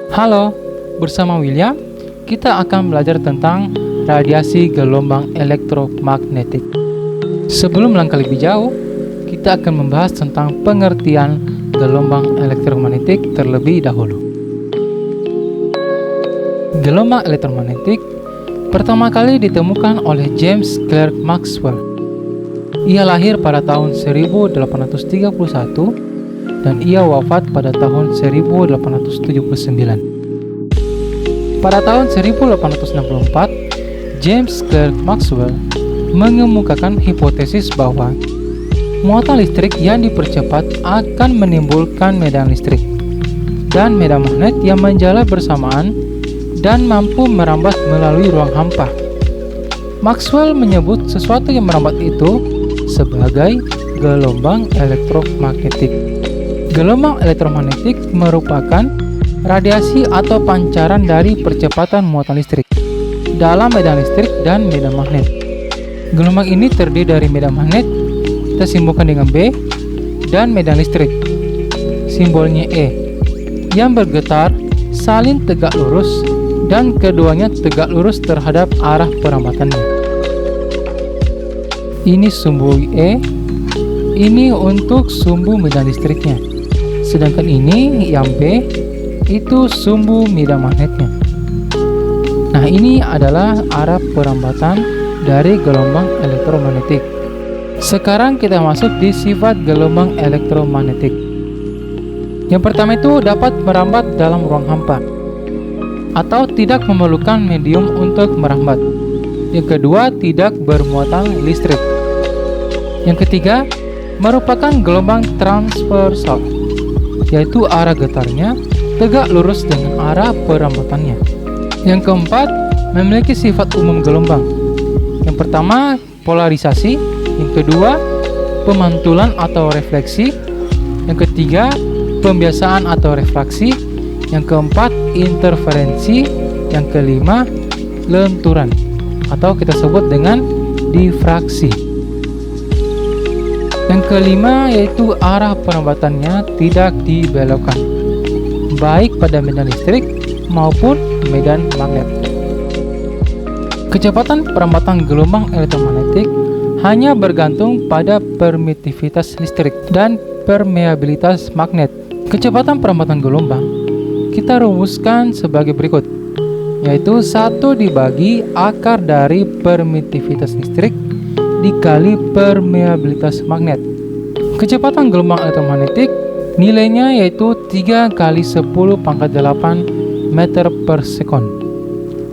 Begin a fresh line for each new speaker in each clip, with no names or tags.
Halo, bersama William, kita akan belajar tentang radiasi gelombang elektromagnetik. Sebelum melangkah lebih jauh, kita akan membahas tentang pengertian gelombang elektromagnetik terlebih dahulu. Gelombang elektromagnetik pertama kali ditemukan oleh James Clerk Maxwell. Ia lahir pada tahun 1831 dan ia wafat pada tahun 1879. Pada tahun 1864, James Clerk Maxwell mengemukakan hipotesis bahwa muatan listrik yang dipercepat akan menimbulkan medan listrik dan medan magnet yang menjalar bersamaan dan mampu merambat melalui ruang hampa. Maxwell menyebut sesuatu yang merambat itu sebagai gelombang elektromagnetik. Gelombang elektromagnetik merupakan radiasi atau pancaran dari percepatan muatan listrik dalam medan listrik dan medan magnet. Gelombang ini terdiri dari medan magnet, kita simbolkan dengan B, dan medan listrik, simbolnya E, yang bergetar saling tegak lurus dan keduanya tegak lurus terhadap arah perambatannya. Ini sumbu E, ini untuk sumbu medan listriknya. Sedangkan ini yang B, itu sumbu medan magnetnya. Nah, ini adalah arah perambatan dari gelombang elektromagnetik. Sekarang kita masuk di sifat gelombang elektromagnetik. Yang pertama itu dapat merambat dalam ruang hampa atau tidak memerlukan medium untuk merambat. Yang kedua, tidak bermuatan listrik. Yang ketiga, merupakan gelombang transversal, yaitu arah getarnya tegak lurus dengan arah perambatannya. Yang keempat, memiliki sifat umum gelombang. Yang pertama, polarisasi. Yang kedua, pemantulan atau refleksi. Yang ketiga, pembiasaan atau refraksi. Yang keempat, interferensi. Yang kelima, lenturan atau kita sebut dengan difraksi. Yang kelima yaitu arah perambatannya tidak dibelokkan, baik pada medan listrik maupun medan magnet. Kecepatan perambatan gelombang elektromagnetik hanya bergantung pada permitivitas listrik dan permeabilitas magnet. Kecepatan perambatan gelombang kita rumuskan sebagai berikut, yaitu 1 dibagi akar dari permitivitas listrik dikali permeabilitas magnet. Kecepatan gelombang elektromagnetik nilainya yaitu 3 kali 10 pangkat 8 meter per sekon.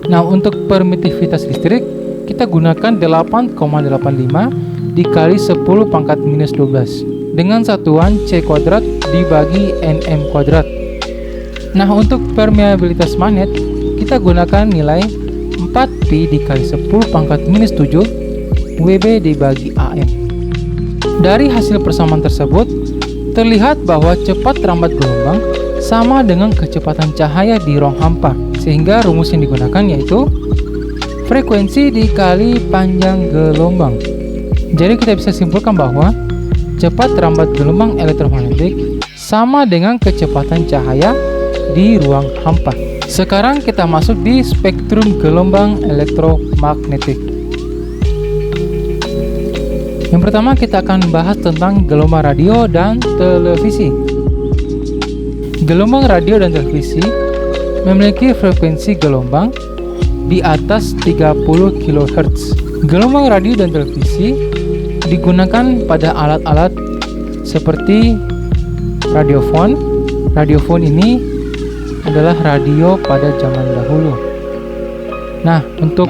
Nah, untuk permitivitas listrik kita gunakan 8,85 dikali 10 pangkat minus 12 dengan satuan C kuadrat dibagi Nm kuadrat. Nah, untuk permeabilitas magnet kita gunakan nilai 4pi dikali 10 pangkat minus 7 Wb dibagi Am. Dari hasil persamaan tersebut terlihat bahwa cepat rambat gelombang sama dengan kecepatan cahaya di ruang hampa, sehingga rumus yang digunakan yaitu frekuensi dikali panjang gelombang. Jadi kita bisa simpulkan bahwa cepat rambat gelombang elektromagnetik sama dengan kecepatan cahaya di ruang hampa. Sekarang kita masuk di spektrum gelombang elektromagnetik. Yang pertama kita akan bahas tentang gelombang radio dan televisi. Gelombang radio dan televisi memiliki frekuensi gelombang di atas 30 kHz. Gelombang radio dan televisi digunakan pada alat-alat seperti radiofon. Radiofon ini adalah radio pada zaman dahulu. Nah, untuk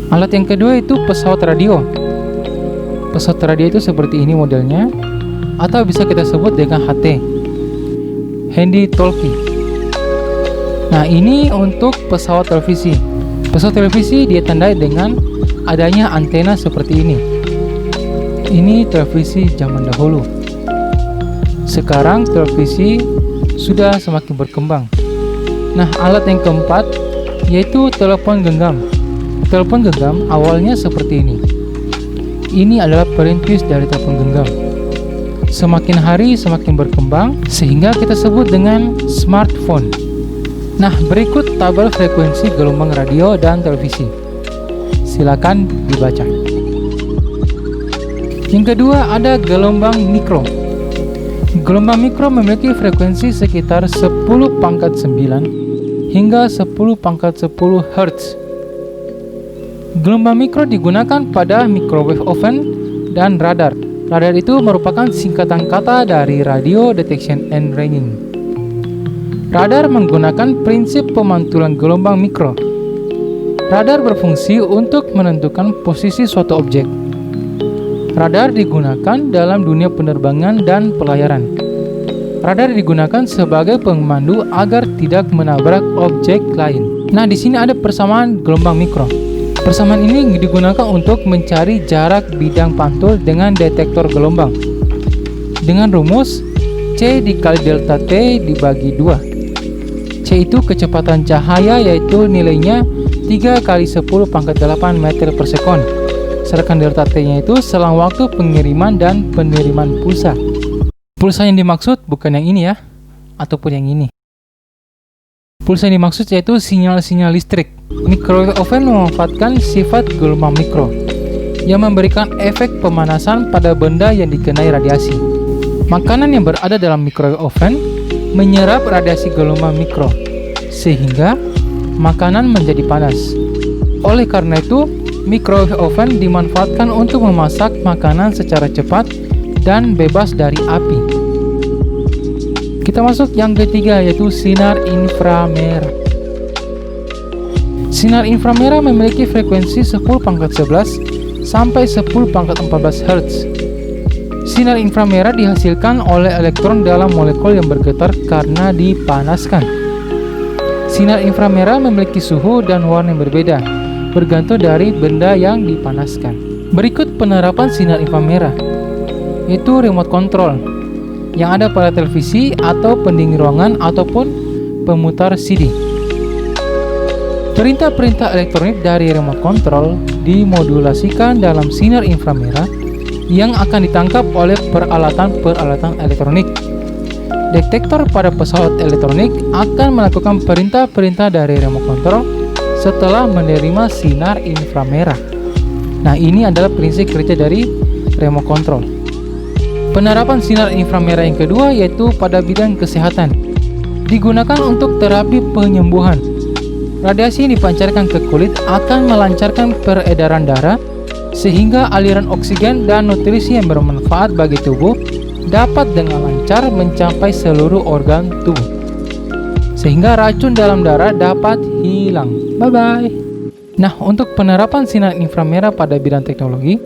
alat yang kedua itu pesawat radio. Pesawat radio itu seperti ini modelnya, atau bisa kita sebut dengan HT, handy talkie. Nah, ini untuk pesawat televisi. Pesawat televisi dia tandai dengan adanya antena seperti ini. Ini televisi zaman dahulu. Sekarang televisi sudah semakin berkembang. Nah, alat yang keempat yaitu telepon genggam. Telepon genggam awalnya seperti ini. Ini adalah perintis dari telepon genggam. semakin hari semakin berkembang sehingga kita sebut dengan smartphone. Nah, berikut tabel frekuensi gelombang radio dan televisi. Silakan dibaca. Yang kedua ada gelombang mikro. Gelombang mikro memiliki frekuensi sekitar 10⁻⁹ hingga 10⁻⁻ Hz. Gelombang mikro digunakan pada microwave oven dan radar. Radar itu merupakan singkatan kata dari Radio Detection and Ranging. Radar menggunakan prinsip pemantulan gelombang mikro. Radar berfungsi untuk menentukan posisi suatu objek. Radar digunakan dalam dunia penerbangan dan pelayaran. Radar digunakan sebagai pemandu agar tidak menabrak objek lain. Nah, di sini ada persamaan gelombang mikro. Persamaan ini digunakan untuk mencari jarak bidang pantul dengan detektor gelombang. Dengan rumus C dikali delta T dibagi 2. C itu kecepatan cahaya, yaitu nilainya 3 kali 10⁸ meter per sekon. Sedangkan delta T-nya itu selang waktu pengiriman dan penerimaan pulsa. Pulsa yang dimaksud bukan yang ini ya, ataupun yang ini. Pulsa yang dimaksud yaitu sinyal-sinyal listrik. Microwave oven memanfaatkan sifat gelombang mikro yang memberikan efek pemanasan pada benda yang dikenai radiasi. Makanan yang berada dalam microwave oven menyerap radiasi gelombang mikro sehingga makanan menjadi panas. Oleh karena itu, microwave oven dimanfaatkan untuk memasak makanan secara cepat dan bebas dari api. Kita masuk yang ketiga, yaitu sinar inframerah. Sinar inframerah memiliki frekuensi 10⁻11 sampai 10⁻14 Hz. Sinar inframerah dihasilkan oleh elektron dalam molekul yang bergetar karena dipanaskan. Sinar inframerah memiliki suhu dan warna yang berbeda, bergantung dari benda yang dipanaskan. Berikut penerapan sinar inframerah, yaitu remote control yang ada pada televisi atau pendingin ruangan ataupun pemutar CD. Perintah-perintah elektronik dari remote control dimodulasikan dalam sinar inframerah yang akan ditangkap oleh peralatan-peralatan elektronik. Detektor pada pesawat elektronik akan melakukan perintah-perintah dari remote control setelah menerima sinar inframerah. Nah, ini adalah prinsip kerja dari remote control. Penerapan sinar inframerah yang kedua yaitu pada bidang kesehatan. Digunakan untuk terapi penyembuhan. Radiasi yang dipancarkan ke kulit akan melancarkan peredaran darah sehingga aliran oksigen dan nutrisi yang bermanfaat bagi tubuh dapat dengan lancar mencapai seluruh organ tubuh, sehingga racun dalam darah dapat hilang. Bye-bye. Nah, untuk penerapan sinar inframerah pada bidang teknologi,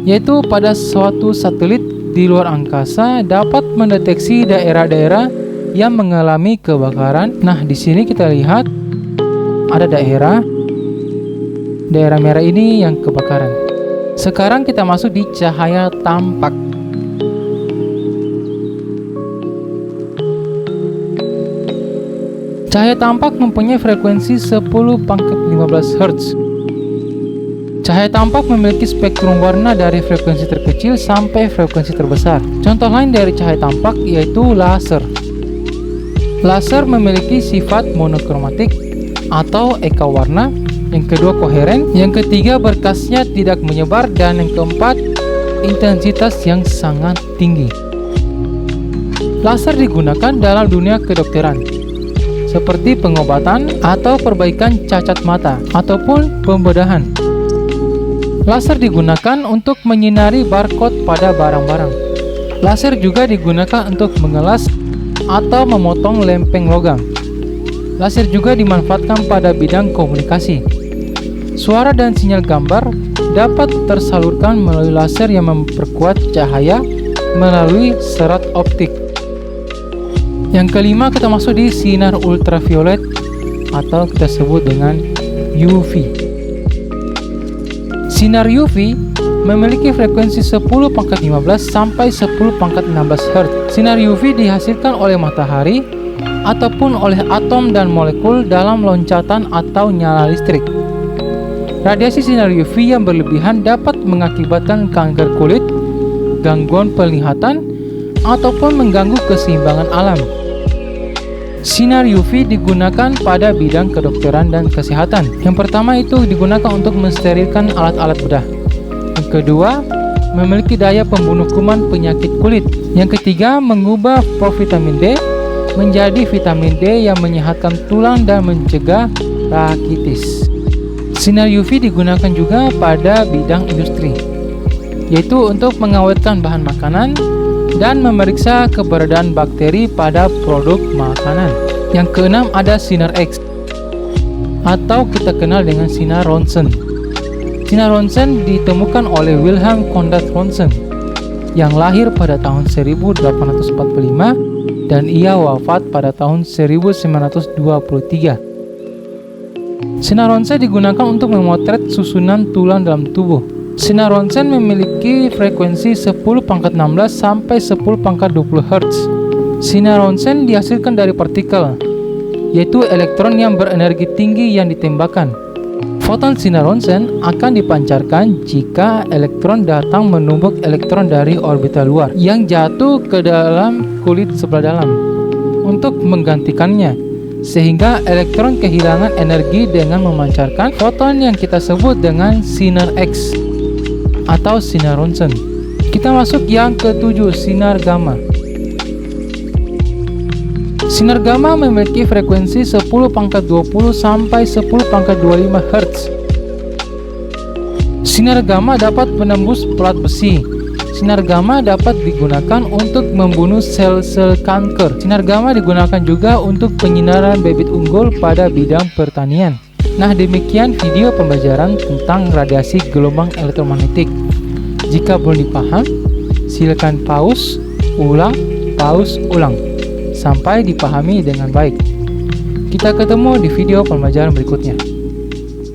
yaitu pada suatu satelit di luar angkasa dapat mendeteksi daerah-daerah yang mengalami kebakaran. Nah, di sini kita lihat ada daerah merah ini yang kebakaran. Sekarang kita masuk di cahaya tampak. Cahaya tampak mempunyai frekuensi 10⁻15 Hz. Cahaya tampak memiliki spektrum warna dari frekuensi terkecil sampai frekuensi terbesar. Contoh lain dari cahaya tampak yaitu laser. Laser memiliki sifat monokromatik atau eka warna. Yang kedua koheren. Yang ketiga berkasnya tidak menyebar. Dan yang keempat intensitas yang sangat tinggi. Laser digunakan dalam dunia kedokteran, seperti pengobatan atau perbaikan cacat mata ataupun pembedahan. Laser digunakan untuk menyinari barcode pada barang-barang. Laser juga digunakan untuk mengelas atau memotong lempeng logam. Laser juga dimanfaatkan pada bidang komunikasi. Suara dan sinyal gambar dapat tersalurkan melalui laser yang memperkuat cahaya melalui serat optik. Yang kelima, kita masuk di sinar ultraviolet atau kita sebut dengan UV. Sinar UV memiliki frekuensi 10⁻15 sampai 10⁻16 Hz. Sinar UV dihasilkan oleh matahari ataupun oleh atom dan molekul dalam loncatan atau nyala listrik. Radiasi sinar UV yang berlebihan dapat mengakibatkan kanker kulit, gangguan penglihatan, ataupun mengganggu keseimbangan alam. Sinar UV digunakan pada bidang kedokteran dan kesehatan. Yang pertama itu digunakan untuk mensterilkan alat-alat bedah. Yang kedua, memiliki daya pembunuh kuman penyakit kulit. Yang ketiga, mengubah provitamin D menjadi vitamin D yang menyehatkan tulang dan mencegah rakitis. Sinar UV digunakan juga pada bidang industri, yaitu untuk mengawetkan bahan makanan dan memeriksa keberadaan bakteri pada produk makanan. Yang keenam ada sinar X, atau kita kenal dengan sinar Ronsen. Sinar Ronsen ditemukan oleh Wilhelm Conrad Ronsen yang lahir pada tahun 1845 dan ia wafat pada tahun 1923. Sinar Ronsen digunakan untuk memotret susunan tulang dalam tubuh. Sinar Ronsen memiliki frekuensi 10⁻16 sampai 10⁻20 Hz. Sinar Ronsen dihasilkan dari partikel, yaitu elektron yang berenergi tinggi yang ditembakkan. Foton sinar Ronsen akan dipancarkan jika elektron datang menumbuk elektron dari orbital luar yang jatuh ke dalam kulit sebelah dalam untuk menggantikannya, sehingga elektron kehilangan energi dengan memancarkan foton yang kita sebut dengan sinar X atau sinar Ronsen. Kita masuk yang ketujuh, sinar gamma. Sinar gamma memiliki frekuensi 10⁻20 sampai 10⁻25 Hz. Sinar gamma dapat menembus pelat besi. Sinar gamma dapat digunakan untuk membunuh sel-sel kanker. Sinar gamma digunakan juga untuk penyinaran bibit unggul pada bidang pertanian. Nah, demikian video pembelajaran tentang radiasi gelombang elektromagnetik. Jika belum dipaham, silakan pause, ulang, sampai dipahami dengan baik. Kita ketemu di video pembelajaran berikutnya.